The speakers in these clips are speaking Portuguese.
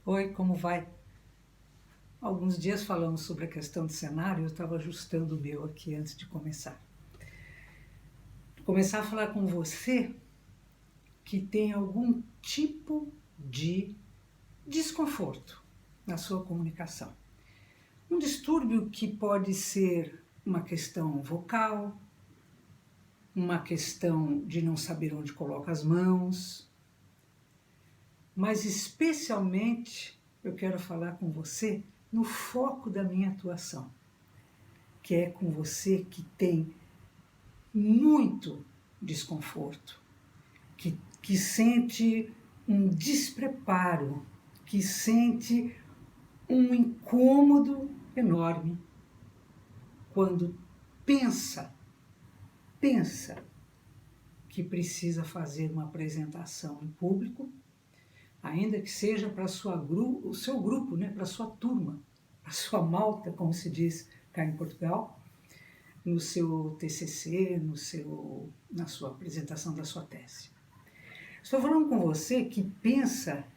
Oi, como vai? Alguns dias falamos sobre a questão de cenário, eu estava ajustando o meu aqui antes de começar. Começar a falar com você que tem algum tipo de desconforto na sua comunicação. Um distúrbio que pode ser uma questão vocal, uma questão de não saber onde coloca as mãos, mas especialmente eu quero falar com você no foco da minha atuação, que é com você que tem muito desconforto, que sente um despreparo, que sente um incômodo enorme quando pensa que precisa fazer uma apresentação em público, ainda que seja para o seu grupo, né, para a sua turma, a sua malta, como se diz cá em Portugal, no seu TCC, na sua apresentação da sua tese. Estou falando com você que pensa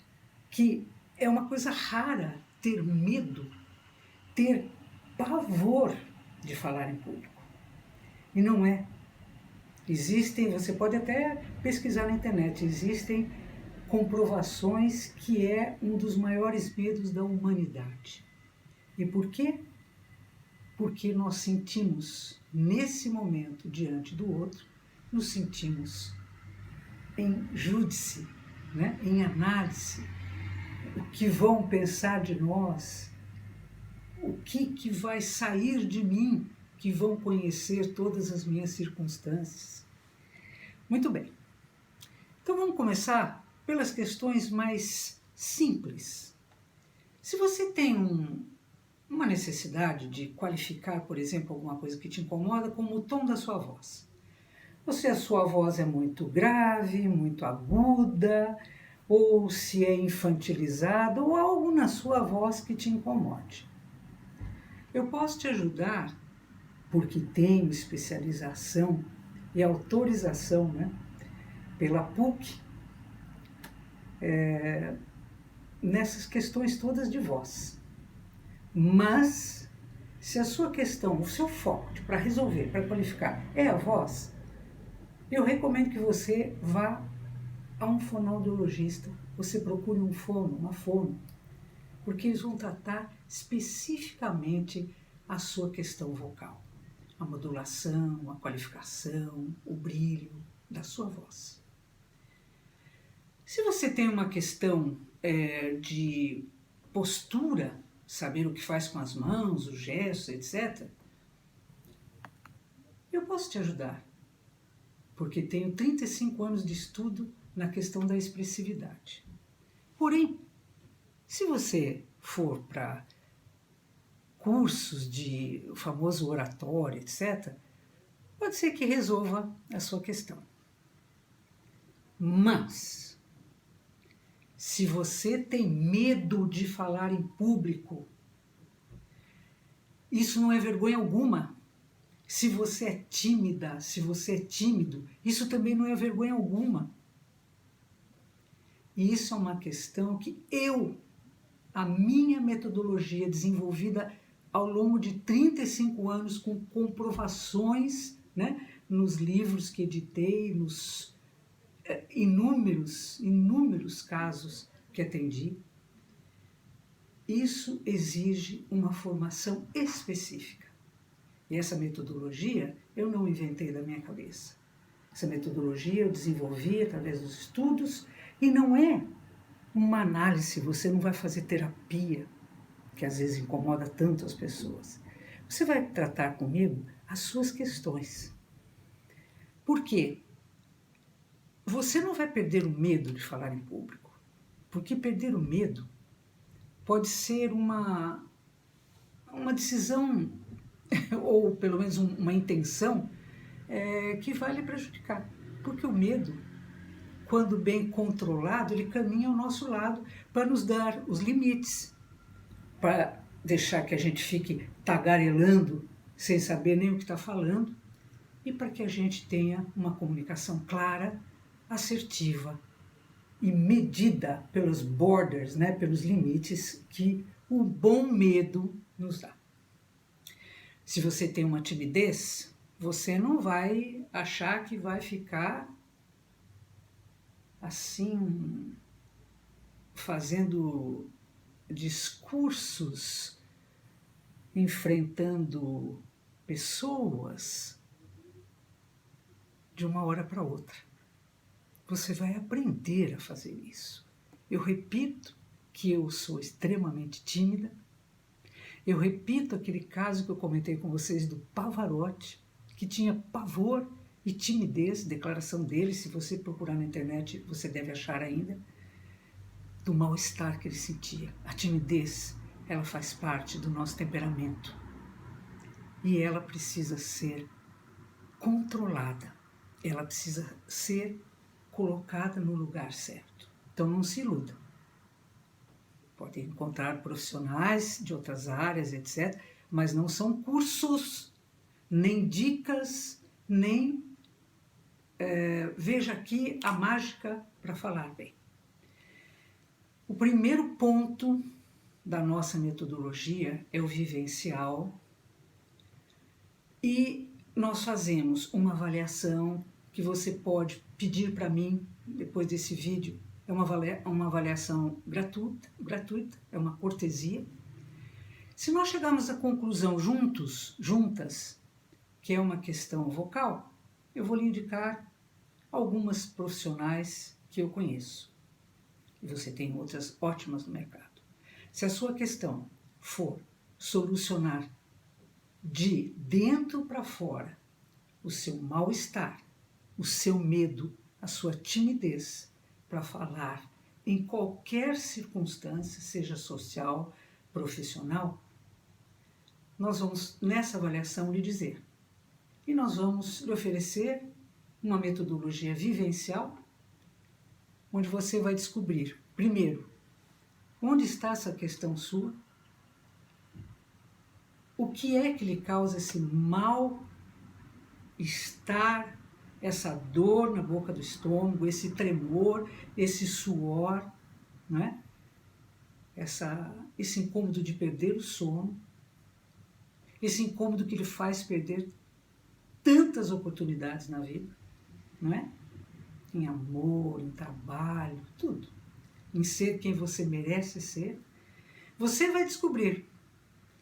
que é uma coisa rara ter medo, ter pavor de falar em público. E não é. Existem, você pode até pesquisar na internet, existem comprovações que é um dos maiores medos da humanidade. E por quê? Porque nós sentimos, nesse momento, diante do outro, nos sentimos em júdice, né? Em análise, o que vão pensar de nós, o que vai sair de mim, que vão conhecer todas as minhas circunstâncias. Muito bem, então vamos começar pelas questões mais simples. Se você tem uma necessidade de qualificar, por exemplo, alguma coisa que te incomoda, como o tom da sua voz. Se a sua voz é muito grave, muito aguda, ou se é infantilizada, ou algo na sua voz que te incomode. Eu posso te ajudar, porque tenho especialização e autorização, né, pela PUC, nessas questões todas de voz. Mas, se a sua questão, o seu foco para resolver, para qualificar, é a voz, eu recomendo que você vá a um fonoaudiologista, você procure um fono, uma fono, porque eles vão tratar especificamente a sua questão vocal, a modulação, a qualificação, o brilho da sua voz. Se você tem uma questão de postura, saber o que faz com as mãos, os gestos, etc., eu posso te ajudar, porque tenho 35 anos de estudo na questão da expressividade. Porém, se você for para cursos de famoso oratório, etc., pode ser que resolva a sua questão. Mas, se você tem medo de falar em público, isso não é vergonha alguma. Se você é tímida, se você é tímido, isso também não é vergonha alguma. E isso é uma questão que a minha metodologia desenvolvida ao longo de 35 anos com comprovações, né, nos livros que editei, nos inúmeros casos que atendi, isso exige uma formação específica. E essa metodologia eu não inventei da minha cabeça. Essa metodologia eu desenvolvi através dos estudos e não é uma análise, você não vai fazer terapia, que às vezes incomoda tanto as pessoas. Você vai tratar comigo as suas questões. Por quê? Você não vai perder o medo de falar em público, porque perder o medo pode ser uma decisão, ou pelo menos uma intenção, que vai lhe prejudicar. Porque o medo, quando bem controlado, ele caminha ao nosso lado para nos dar os limites, para deixar que a gente fique tagarelando sem saber nem o que está falando, e para que a gente tenha uma comunicação clara, assertiva e medida pelos borders, né, pelos limites que o bom medo nos dá. Se você tem uma timidez, você não vai achar que vai ficar assim, fazendo discursos, enfrentando pessoas de uma hora para outra. Você vai aprender a fazer isso. Eu repito que eu sou extremamente tímida. Eu repito aquele caso que eu comentei com vocês do Pavarotti, que tinha pavor e timidez, declaração dele, se você procurar na internet, você deve achar ainda, do mal-estar que ele sentia. A timidez, ela faz parte do nosso temperamento e ela precisa ser controlada, ela precisa ser colocada no lugar certo. Então não se iluda. Pode encontrar profissionais de outras áreas, etc., mas não são cursos, nem dicas, nem veja aqui a mágica para falar bem. O primeiro ponto da nossa metodologia é o vivencial e nós fazemos uma avaliação que você pode pedir para mim depois desse vídeo. É uma avaliação gratuita, é uma cortesia. Se nós chegarmos à conclusão juntas, que é uma questão vocal, eu vou lhe indicar algumas profissionais que eu conheço. E você tem outras ótimas no mercado. Se a sua questão for solucionar de dentro para fora o seu mal-estar, o seu medo, a sua timidez para falar em qualquer circunstância, seja social, profissional, nós vamos, nessa avaliação, lhe dizer. E nós vamos lhe oferecer uma metodologia vivencial, onde você vai descobrir, primeiro, onde está essa questão sua, o que é que lhe causa esse mal-estar, essa dor na boca do estômago, esse tremor, esse suor, não é? Esse incômodo de perder o sono, esse incômodo que lhe faz perder tantas oportunidades na vida, não é? Em amor, em trabalho, tudo. Em ser quem você merece ser. Você vai descobrir.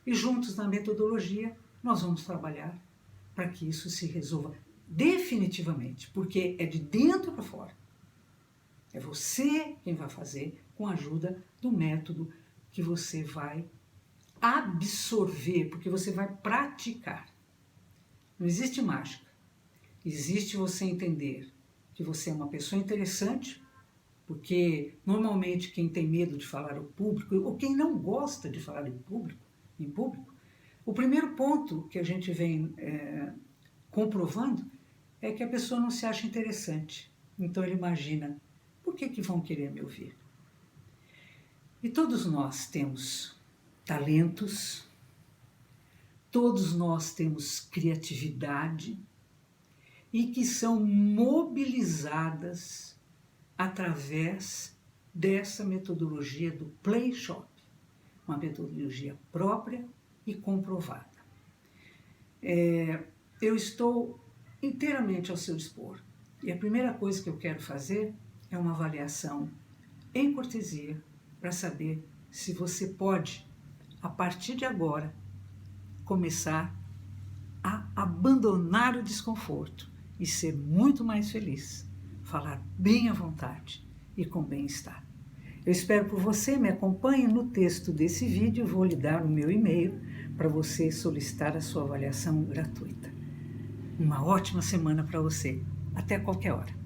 E juntos na metodologia nós vamos trabalhar para que isso se resolva definitivamente, porque é de dentro para fora. É você quem vai fazer com a ajuda do método que você vai absorver, porque você vai praticar. Não existe mágica. Existe você entender que você é uma pessoa interessante, porque normalmente quem tem medo de falar ao público, ou quem não gosta de falar em público, o primeiro ponto que a gente vem comprovando é que a pessoa não se acha interessante. Então ele imagina, por que vão querer me ouvir? E todos nós temos talentos, todos nós temos criatividade e que são mobilizadas através dessa metodologia do Play Shop, uma metodologia própria e comprovada. Eu estou inteiramente ao seu dispor e a primeira coisa que eu quero fazer é uma avaliação em cortesia para saber se você pode, a partir de agora, começar a abandonar o desconforto e ser muito mais feliz, falar bem à vontade e com bem-estar. Eu espero por você, me acompanhe no texto desse vídeo, eu vou lhe dar o meu e-mail para você solicitar a sua avaliação gratuita. Uma ótima semana para você, até qualquer hora.